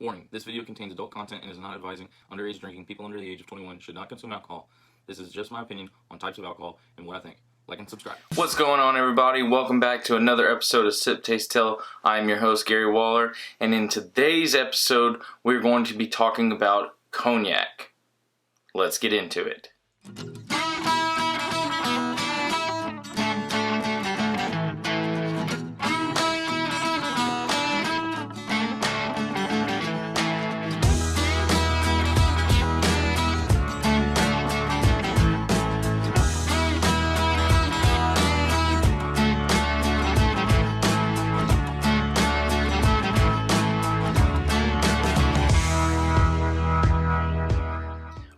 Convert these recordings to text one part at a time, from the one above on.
Warning, this video contains adult content and is not advising underage drinking. People under the age of 21 should not consume alcohol. This is just my opinion on types of alcohol and what I think. Like and subscribe. What's going on, everybody? Welcome back to another episode of Sip, Taste, Tell. I'm your host, Gary Waller, and in today's episode, we're going to be talking about cognac. Let's get into it.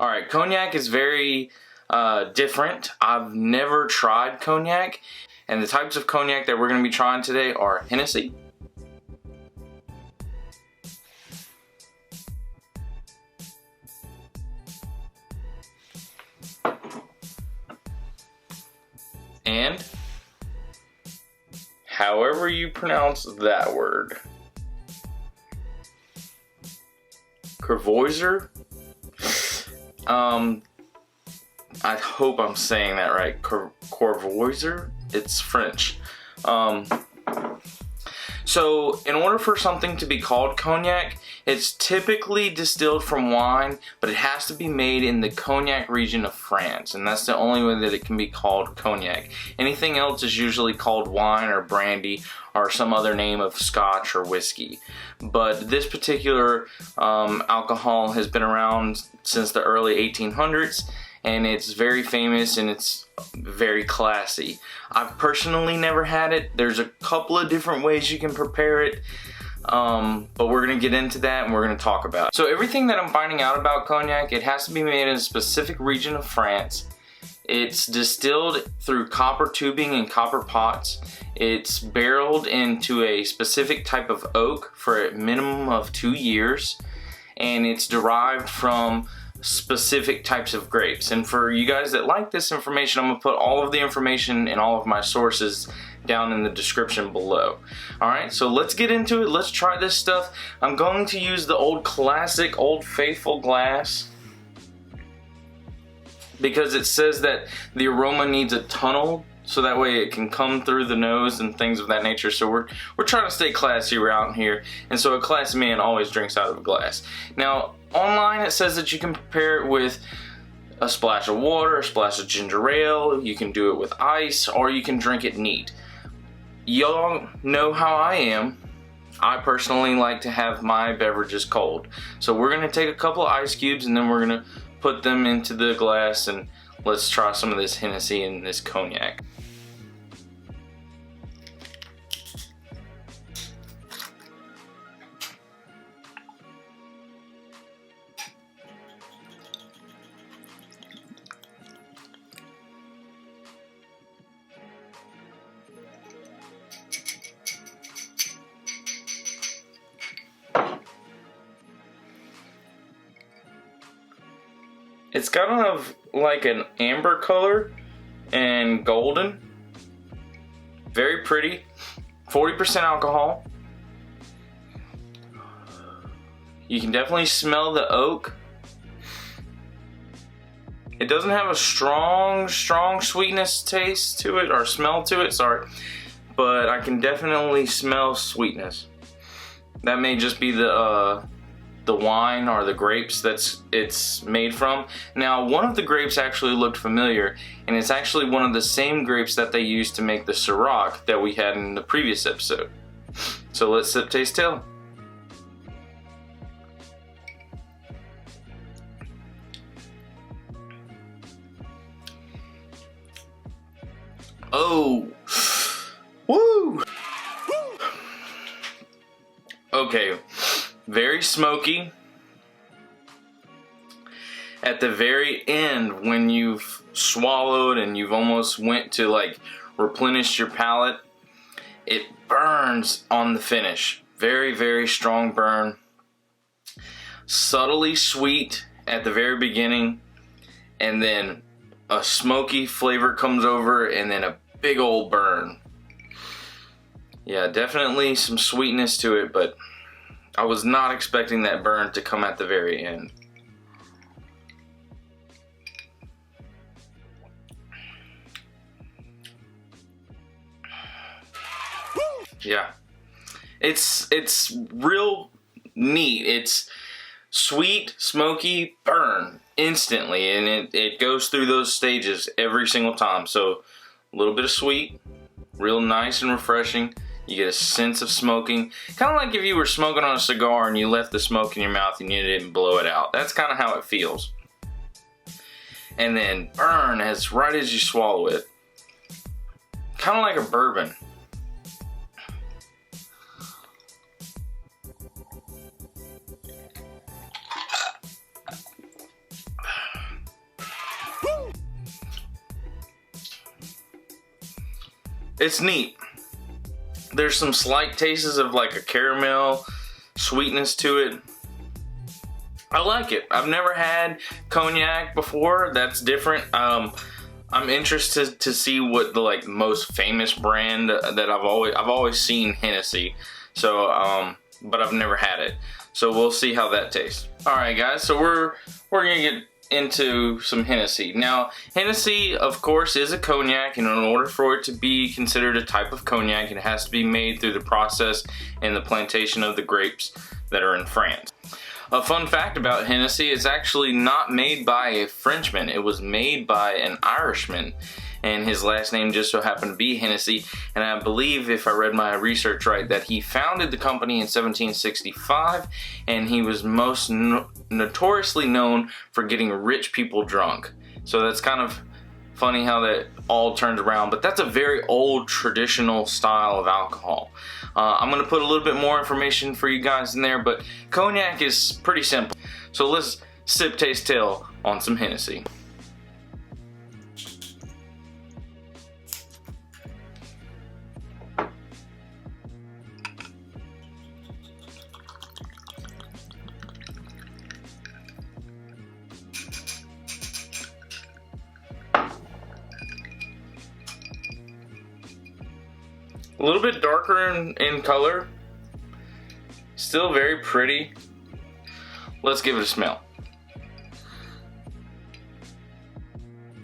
Alright, cognac is very different. I've never tried cognac, and the types of cognac that we're going to be trying today are Hennessy, and however you pronounce that word, Courvoisier. I hope I'm saying that right. Courvoisier? It's French. So in order for something to be called cognac, it's typically distilled from wine, but it has to be made in the cognac region of France, and that's the only way that it can be called cognac. Anything else is usually called wine or brandy or some other name of scotch or whiskey. But this particular alcohol has been around since the early 1800s, and it's very famous and it's very classy. I've personally never had it. There's a couple of different ways you can prepare it, but we're gonna get into that and we're gonna talk about it. So everything that I'm finding out about cognac, it has to be made in a specific region of France. It's distilled through copper tubing and copper pots. It's barreled into a specific type of oak for a minimum of 2 years, and it's derived from specific types of grapes. And for you guys that like this information, I'm gonna put all of the information and all of my sources down in the description below. Alright, so let's get into it. Let's try this stuff. I'm going to use the old classic, old faithful glass, because it says that the aroma needs a tunnel, so that way it can come through the nose and things of that nature. So we're trying to stay classy around here, and so a classy man always drinks out of a glass. Now, online it says that you can prepare it with a splash of water, a splash of ginger ale, you can do it with ice, or you can drink it neat. Y'all know how I am. I personally like to have my beverages cold. So we're gonna take a couple of ice cubes and then we're gonna put them into the glass, and let's try some of this Hennessy and this cognac. It's kind of like an amber color and golden. Very pretty. 40% alcohol. You can definitely smell the oak. It doesn't have a strong sweetness taste to it, or smell to it, sorry. But I can definitely smell sweetness. That may just be the wine or the grapes it's made from. Now, one of the grapes actually looked familiar, and it's actually one of the same grapes that they used to make the Ciroc that we had in the previous episode. So let's sip, taste, tell. Oh, woo! Okay. Very smoky. At the very end, when you've swallowed and you've almost went to like replenish your palate, it burns on the finish. Very strong burn. Subtly sweet at the very beginning, and then a smoky flavor comes over, and then a big old burn. Yeah, definitely some sweetness to it, but I was not expecting that burn to come at the very end. Yeah, it's real neat. It's sweet, smoky, burn instantly, and it goes through those stages every single time. So a little bit of sweet, real nice and refreshing. You get a sense of smoking, kind of like if you were smoking on a cigar and you left the smoke in your mouth and you didn't blow it out. That's kind of how it feels. And then burn as right as you swallow it, kind of like a bourbon. It's neat. There's some slight tastes of like a caramel sweetness to it. I like it. I've never had cognac before. That's different. I'm interested to see what the like most famous brand that I've always seen Hennessy. So but I've never had it. So we'll see how that tastes. All right, guys. So we're gonna get into some Hennessy. Now, Hennessy, of course, is a cognac, and in order for it to be considered a type of cognac, it has to be made through the process and the plantation of the grapes that are in France. A fun fact about Hennessy, it's actually not made by a Frenchman. It was made by an Irishman, and his last name just so happened to be Hennessy. And I believe, if I read my research right, that he founded the company in 1765, and he was most notoriously known for getting rich people drunk. So that's kind of funny how that all turned around, but that's a very old traditional style of alcohol. I'm going to put a little bit more information for you guys in there, but cognac is pretty simple. So let's sip, taste, tell on some Hennessy. A little bit darker in color, still very pretty. Let's give it a smell.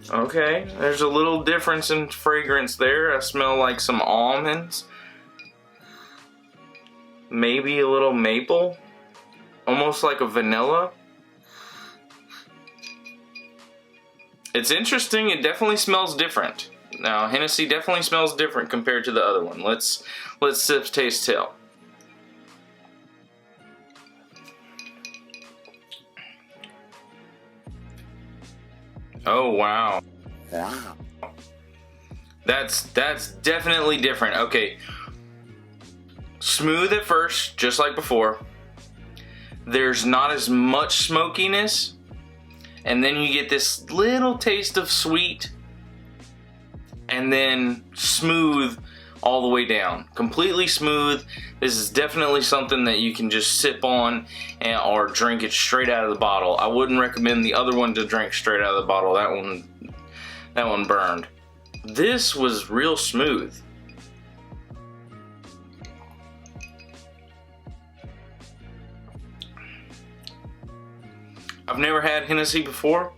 Okay, there's a little difference in fragrance there. I smell like some almonds, maybe a little maple, almost like a vanilla. It's interesting, it definitely smells different. Now, Hennessy definitely smells different compared to the other one. Let's sip, taste, tell. Oh wow. Wow. That's definitely different. Okay. Smooth at first, just like before. There's not as much smokiness, and then you get this little taste of sweet, and then smooth all the way down. Completely smooth. This is definitely something that you can just sip on or drink it straight out of the bottle. I wouldn't recommend the other one to drink straight out of the bottle. That one burned. This was real smooth. I've never had Hennessy before,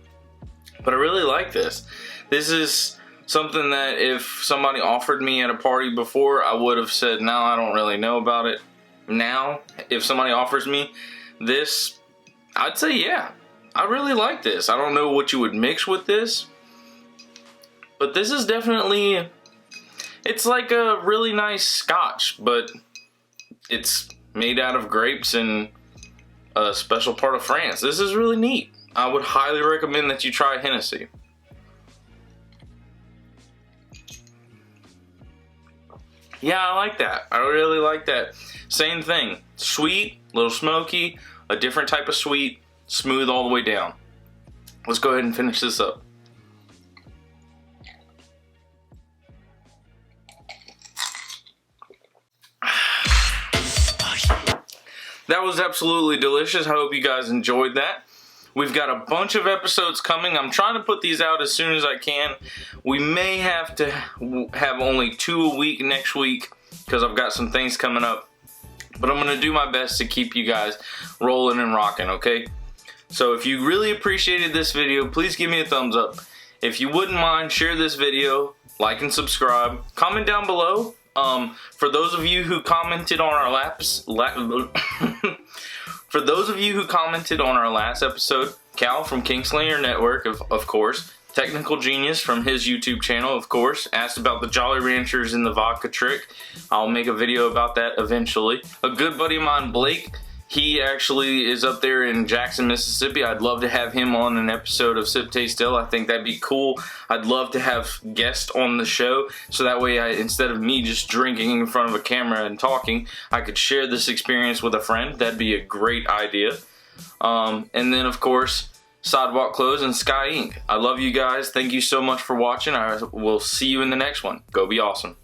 but I really like this. This is something that if somebody offered me at a party before, I would have said, no, I don't really know about it. Now, if somebody offers me this, I'd say, yeah, I really like this. I don't know what you would mix with this, but this is definitely, it's like a really nice scotch, but it's made out of grapes in a special part of France. This is really neat. I would highly recommend that you try Hennessy. Yeah, I like that. I really like that. Same thing. Sweet, a little smoky, a different type of sweet, smooth all the way down. Let's go ahead and finish this up. That was absolutely delicious. I hope you guys enjoyed that. We've got a bunch of episodes coming. I'm trying to put these out as soon as I can. We may have to have only 2 a week next week because I've got some things coming up. but I'm going to do my best to keep you guys rolling and rocking, okay? So if you really appreciated this video, please give me a thumbs up. If you wouldn't mind, share this video, like and subscribe. Comment down below. For those of you who commented on our last episode, Cal from Kingslayer Network, of course, Technical Genius from his YouTube channel, of course, asked about the Jolly Ranchers and the vodka trick. I'll make a video about that eventually. A good buddy of mine, Blake, he actually is up there in Jackson, Mississippi. I'd love to have him on an episode of Sip Taste Still. I think that'd be cool. I'd love to have guests on the show, so that way instead of me just drinking in front of a camera and talking, I could share this experience with a friend. That'd be a great idea. And then, of course, Sidewalk Clothes and Sky Inc. I love you guys. Thank you so much for watching. I will see you in the next one. Go be awesome.